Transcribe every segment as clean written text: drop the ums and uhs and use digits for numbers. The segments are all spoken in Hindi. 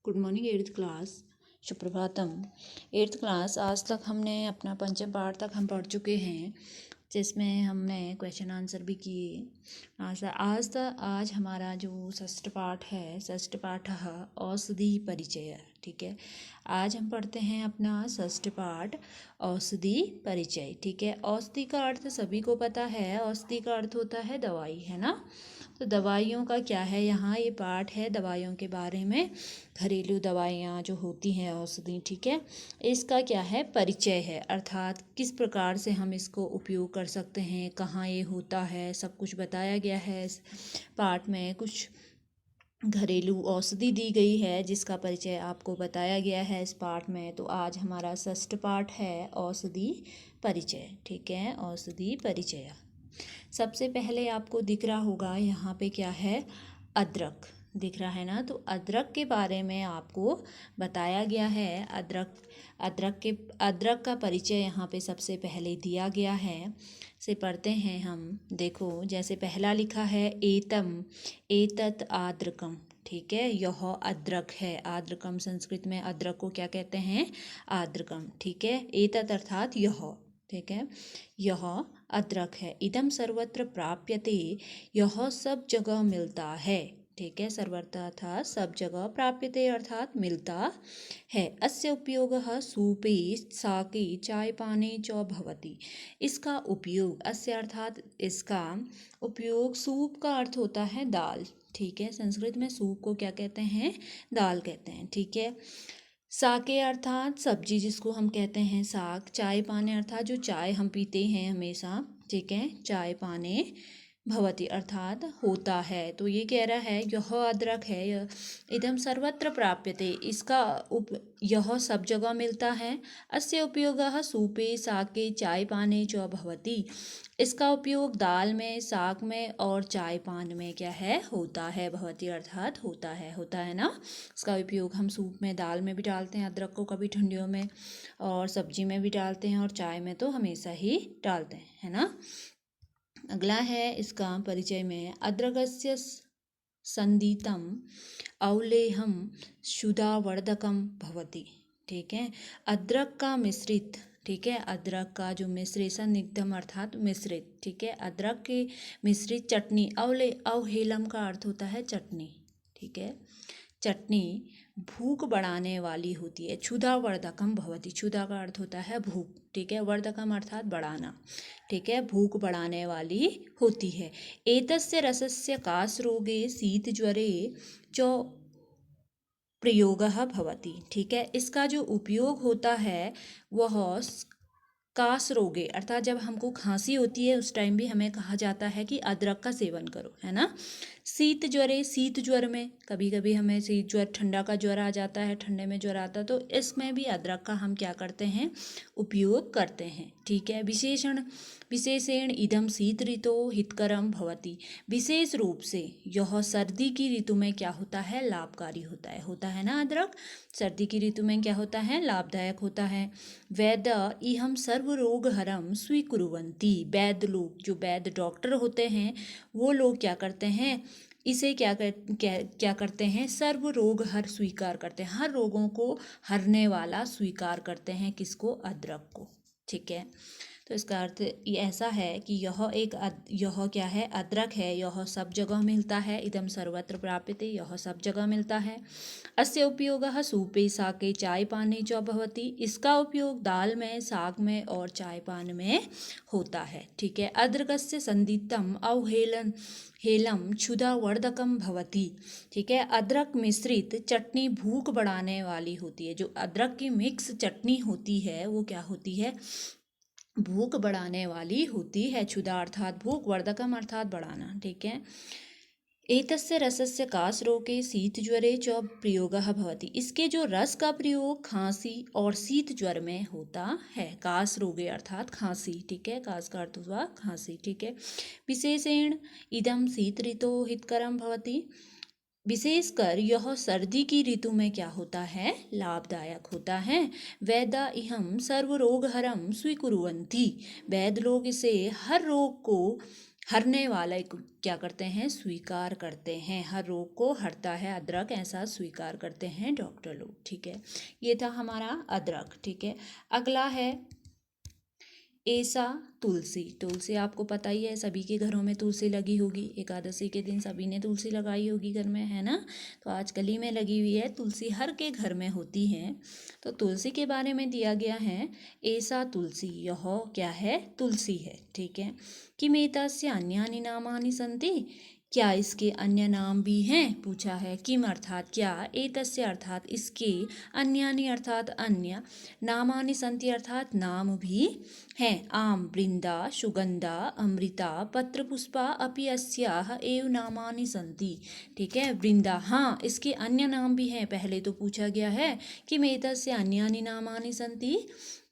Good morning eighth class. सुप्रभातम। एट्थ क्लास, आज तक हमने अपना पंचम पाठ तक हम पढ़ चुके हैं, जिसमें हमने क्वेश्चन आंसर भी किए। आज हमारा जो षष्ठ पाठ है, षष्ठ पाठ औषधि परिचय। ठीक है, आज हम पढ़ते हैं अपना षष्ठ पाठ औषधि परिचय। ठीक है, औषधि का अर्थ सभी को पता है, औषधि का अर्थ होता है दवाई, है ना। तो दवाइयों का क्या है, यहाँ ये पाठ है दवाइयों के बारे में, घरेलू दवाइयाँ जो होती हैं औषधि। ठीक है, इसका क्या है, परिचय है, अर्थात किस प्रकार से हम इसको उपयोग कर सकते हैं, कहाँ ये होता है, सब कुछ बताया गया है इस पाठ में। कुछ घरेलू औषधि दी गई है जिसका परिचय आपको बताया गया है इस पाठ में। तो आज हमारा षष्ठ पाठ है औषधि परिचय। ठीक है, औषधि परिचय। सबसे पहले आपको दिख रहा होगा यहाँ पे क्या है, अदरक दिख रहा है ना। तो अदरक के बारे में आपको बताया गया है। अदरक का परिचय यहाँ पे सबसे पहले दिया गया है। से पढ़ते हैं हम। देखो, जैसे पहला लिखा है एतम एतत आद्रकम। ठीक है, यह अदरक है। आद्रकम संस्कृत में अदरक को क्या कहते हैं, आद्रकम। ठीक है, एतत अर्थात यह। ठीक है, यह अदरक है। इदम सर्वत्र प्राप्यते, यह सब जगह मिलता है। ठीक है, सर्वत्र अर्थात सब जगह, प्राप्यते अर्थात मिलता है। अस्य उपयोगः सूपे साके चाय पाने च भवति। इसका उपयोग, अस्य अर्थात इसका उपयोग, सूप का अर्थ होता है दाल। ठीक है, संस्कृत में सूप को क्या कहते हैं, दाल कहते हैं। ठीक है, साके अर्थात सब्जी जिसको हम कहते हैं साग। चाय पाने अर्थात जो चाय हम पीते हैं हमेशा। ठीक है, चाय पाने भवति अर्थात होता है। तो ये कह रहा है यह अदरक है, यह इदम सर्वत्र प्राप्यते, यह सब जगह मिलता है। अस्य उपयोगः सूपे साके चाय पाने च भवति। इसका उपयोग दाल में, साग में और चाय पान में क्या है, होता है। भवति अर्थात होता है ना। इसका उपयोग हम सूप में, दाल में भी डालते हैं अदरक को, कभी ठंडियों में, और सब्जी में भी डालते हैं, और चाय में तो हमेशा ही डालते हैं, है ना। अगला है इसका परिचय में, अदरकस्य संदितम अवलेहम क्षुधावर्धकम भवति। ठीक है, अदरक का मिश्रित। ठीक है, अदरक का जो मिश्रित, संदिग्धम अर्थात मिश्रित। ठीक है, अदरक के मिश्रित चटनी, अवहेलम का अर्थ होता है चटनी। ठीक है, चटनी भूख बढ़ाने वाली होती है। क्षुधावर्धकम भवति, क्षुधा का अर्थ होता है भूख। ठीक है, वर्धकम अर्थात बढ़ाना। ठीक है, भूख बढ़ाने वाली होती है। एतस्य रसस्य कासरोगे शीतज्वरे च प्रयोगः भवति। ठीक है, इसका जो उपयोग होता है वह कास रोगे अर्थात जब हमको खांसी होती है उस टाइम भी हमें कहा जाता है कि अदरक का सेवन करो, है ना। शीत ज्वरे, शीत ज्वर में कभी कभी हमें शीत ज्वर, ठंडा का ज्वर आ जाता है, ठंडे में ज्वर आता है, तो इसमें भी अदरक का हम क्या करते हैं, उपयोग करते हैं। ठीक है, विशेषण इदम शीत ऋतो हितकरम भवति। विशेष रूप से यह सर्दी की ऋतु में क्या होता है, लाभकारी होता है ना। अदरक सर्दी की ऋतु में क्या होता है, लाभदायक होता है। वैद्य इहम सर्वरोगहरम स्वीकुर्वन्ति। वैद्य लोग, जो वैद्य डॉक्टर होते हैं, वो लोग क्या करते हैं, इसे क्या करते हैं, सर्व रोग हर स्वीकार करते हैं, हर रोगों को हरने वाला स्वीकार करते हैं। किसको, अदरक को। ठीक है, तो इसका अर्थ ये ऐसा है कि यह क्या है, अदरक है, यह सब जगह मिलता है। इदम सर्वत्र प्राप्यते, यह सब जगह मिलता है। अस्य उपयोगः सूपे साके चाय पाने च भवति। इसका उपयोग दाल में, साग में और चाय पान में होता है। ठीक है, अदरकस्य संदितम हेलम क्षुधावर्धकम भवति। ठीक है, अदरक मिश्रित चटनी भूख बढ़ाने वाली होती है। जो अदरक की मिक्स चटनी होती है वो क्या होती है, भूख बढ़ाने वाली होती है। क्षुधा अर्थात भूख, वर्धकम अर्थात बढ़ाना। ठीक है, एतस्य रसस्य कासरोगे शीतज्वरे च प्रयोगः भवति। इसके जो रस का प्रयोग खांसी और शीत ज्वर में होता है। कास रोगे अर्थात खांसी। ठीक है, कास का अर्थ हुआ खांसी। ठीक है, विशेषण इदम शीत ऋतो हितकरम भवति। विशेषकर यह सर्दी की ऋतु में क्या होता है, लाभदायक होता है। वैद्य इहम सर्वरोगहरम स्वीकुर्वन्ति। वैद्य लोग इसे हर रोग को हरने वाले को क्या करते हैं, स्वीकार करते हैं। हर रोग को हरता है अदरक, ऐसा स्वीकार करते हैं डॉक्टर लोग। ठीक है, ये था हमारा अदरक। ठीक है, अगला है ऐसा तुलसी। तुलसी आपको पता ही है, सभी के घरों में तुलसी लगी होगी। एकादशी के दिन सभी ने तुलसी लगाई होगी घर में, है ना। तो आज कली में लगी हुई है, तुलसी हर के घर में होती है। तो तुलसी के बारे में दिया गया है, ऐसा तुलसी, यह क्या है, तुलसी है। ठीक है, किमेतस्य अन्यानि नामानि सन्ति, क्या इसके अन्य नाम भी हैं, पूछा है। किम अर्थात क्या, एतस्य अर्थात इसके, अन्यानि अर्थात अन्य, नामानि सन्ति अर्थात नाम भी हैं। आम, वृंदा, सुगंधा, अमृता, पत्रपुष्पा अपि अस्याः एव नामानि सन्ति। ठीक है, वृंदा, हाँ इसके अन्य नाम भी हैं। पहले तो पूछा गया है कि एतस्य अन्यानि नामानि सन्ति,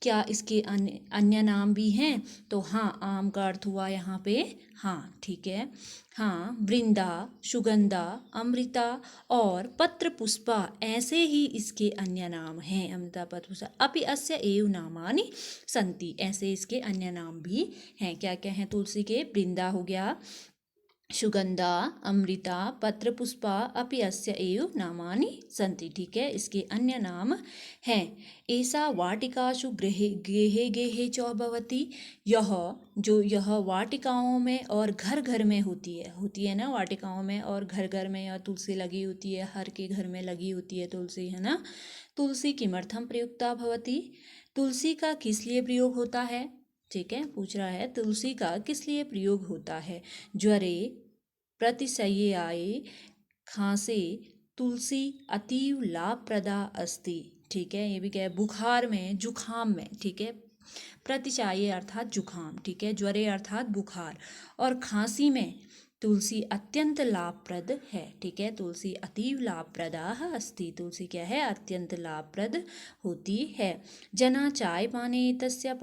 क्या इसके अन्य नाम भी हैं। तो हाँ, आम का अर्थ हुआ यहाँ पे हाँ। ठीक है, हाँ, वृंदा, सुगंधा, अमृता और पत्र पुष्पा, ऐसे ही इसके अन्य नाम हैं। अमृता, पत्र पुष्पा, अपि अस्य एव नामानि सन्ति, ऐसे इसके अन्य नाम भी हैं। क्या क्या हैं तुलसी के, वृंदा हो गया, सुगंधा, अमृता, पत्रपुष्पा, अपि अस्य एव नामानि सन्ति। ठीक है, इसके अन्य नाम हैं। ऐसा वाटिकासु गृहे गेहे गेहे च भवति, यह वाटिकाओं में और घर घर में होती है ना, वाटिकाओं में और घर घर में या तुलसी लगी होती है, हर के घर में लगी होती है तुलसी, है ना। तुलसी किमर्थम प्रयुक्ता भवति, तुलसी का किस लिए प्रयोग होता है। ठीक है, पूछ रहा है तुलसी का किस लिए प्रयोग होता है। ज्वरे, प्रतिशय्याये, खांसे, तुलसी अतीव लाभप्रदा अस्ति। ठीक है, ये भी क्या है, बुखार में, जुखाम में। ठीक है, प्रतिशाये अर्थात जुखाम, ठीक है, ज्वरे अर्थात बुखार, और खांसी में तुलसी अत्यंत लाभप्रद है। ठीक है, तुलसी अतीव लाभप्रदा अस्ति, तुलसी क्या है, अत्यंत लाभप्रद होती है। जना चाय पाने तस्य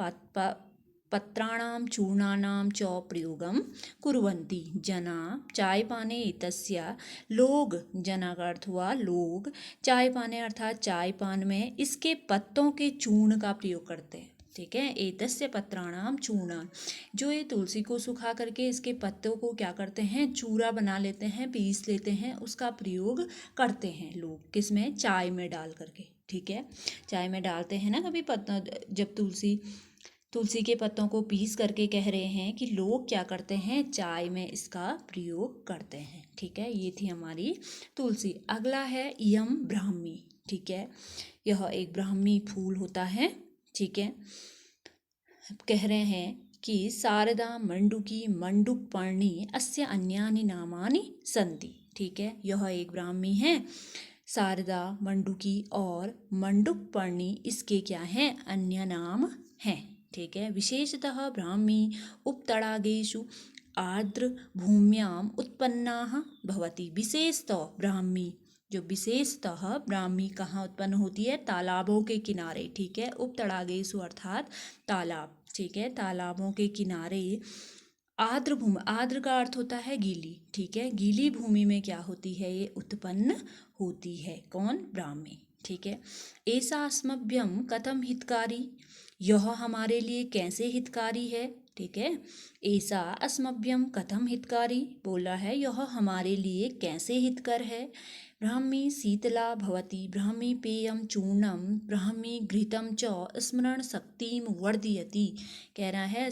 पत्राणां चूर्णानां च प्रयोगं कुर्वन्ति। जना चाय पाने तस्य, लोग, जना का अर्थ हुआ लोग, चाय पाने अर्थात चाय पान में इसके पत्तों के चूर्ण का प्रयोग करते हैं। ठीक है, एतस्य पत्राणाम चूर्णन, जो ये तुलसी को सुखा करके इसके पत्तों को क्या करते हैं, चूरा बना लेते हैं, पीस लेते हैं, उसका प्रयोग करते हैं लोग, किसमें, चाय में डाल करके। ठीक है, चाय में डालते हैं ना कभी पत्ता, जब तुलसी के पत्तों को पीस करके कह रहे हैं कि लोग क्या करते हैं, चाय में इसका प्रयोग करते हैं। ठीक है, ये थी हमारी तुलसी। अगला है यम ब्राह्मी। ठीक है, यह एक ब्राह्मी फूल होता है। ठीक है, कह रहे हैं कि शारदा मंडुकी मंडुक पर्णी अस्य अन्यानि नामानि सन्ति। ठीक है, यह एक ब्राह्मी है। शारदा, मंडुकी और मंडुक पर्णी इसके क्या हैं, अन्य नाम हैं। ठीक है, विशेषतः ब्राह्मी उपतडागेषु आर्द्र भूम्याम उत्पन्नाः भवति। विशेषतः ब्राह्मी, जो विशेषतः ब्राह्मी कहाँ उत्पन्न होती है, तालाबों के किनारे। ठीक है, उपतडागेषु अर्थात तालाब। ठीक है, तालाबों के किनारे, आर्द्र भूमि, आर्द्र का अर्थ होता है गीली। ठीक है, गीली भूमि में क्या होती है, ये उत्पन्न होती है। कौन, ब्राह्मी। ठीक है, ऐसा अस्मभ्यम कथम हितकारी, यह हमारे लिए कैसे हितकारी है। ठीक है, ऐसा अस्मभ्यम कथम हितकारी, बोला है यह हमारे लिए कैसे हितकर है। ब्राह्मी शीतला भवति, ब्राह्मी पेयम चूर्णम, ब्राह्मी घृतम च स्मरण शक्तिम वर्धयति। कह रहा है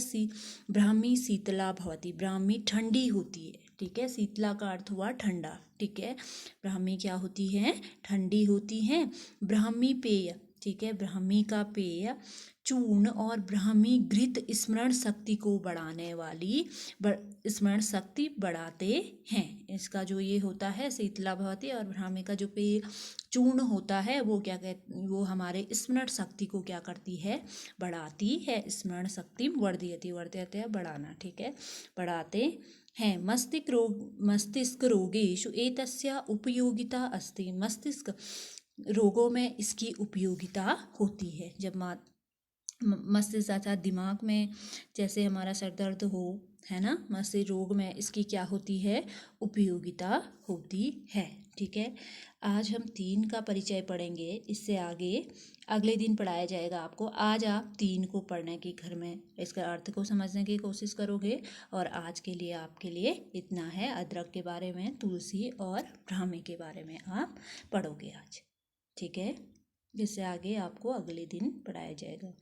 ब्राह्मी शीतला भवति, ब्राह्मी ठंडी होती है। ठीक है, शीतला का अर्थ हुआ ठंडा। ठीक है, ब्राह्मी क्या होती है, ठंडी होती है। ब्राह्मी पेय, ठीक है, ब्राह्मी का पेय चूर्ण और ब्राह्मी घृत स्मरण शक्ति को बढ़ाने वाली, स्मरण शक्ति बढ़ाते हैं। इसका जो ये होता है शीतला भवती, और ब्राह्मी का जो पेय चूर्ण होता है वो क्या कहते, वो हमारे स्मरण शक्ति को क्या करती है, बढ़ाती है। स्मरण शक्ति वर्धयति, वर्धयति है बढ़ाना। ठीक है, बढ़ाते हैं। मस्तिष्क रोगेषु एतस्य उपयोगिता अस्ति, मस्तिष्क रोगों में इसकी उपयोगिता होती है। जब मस्तिष्क अर्थात दिमाग में जैसे हमारा सर दर्द हो, है ना, मस्तिष्क रोग में इसकी क्या होती है, उपयोगिता होती है। ठीक है। आज हम तीन का परिचय पढ़ेंगे, इससे आगे अगले दिन पढ़ाया जाएगा आपको। आज आप तीन को पढ़ने की घर में इसका अर्थ को समझने की कोशिश करोगे। और आज के लिए आपके लिए इतना है। अदरक के बारे में, तुलसी और ब्राह्मी के बारे में आप पढ़ोगे आज, ठीक है। जिससे आगे आपको अगले दिन पढ़ाया जाएगा।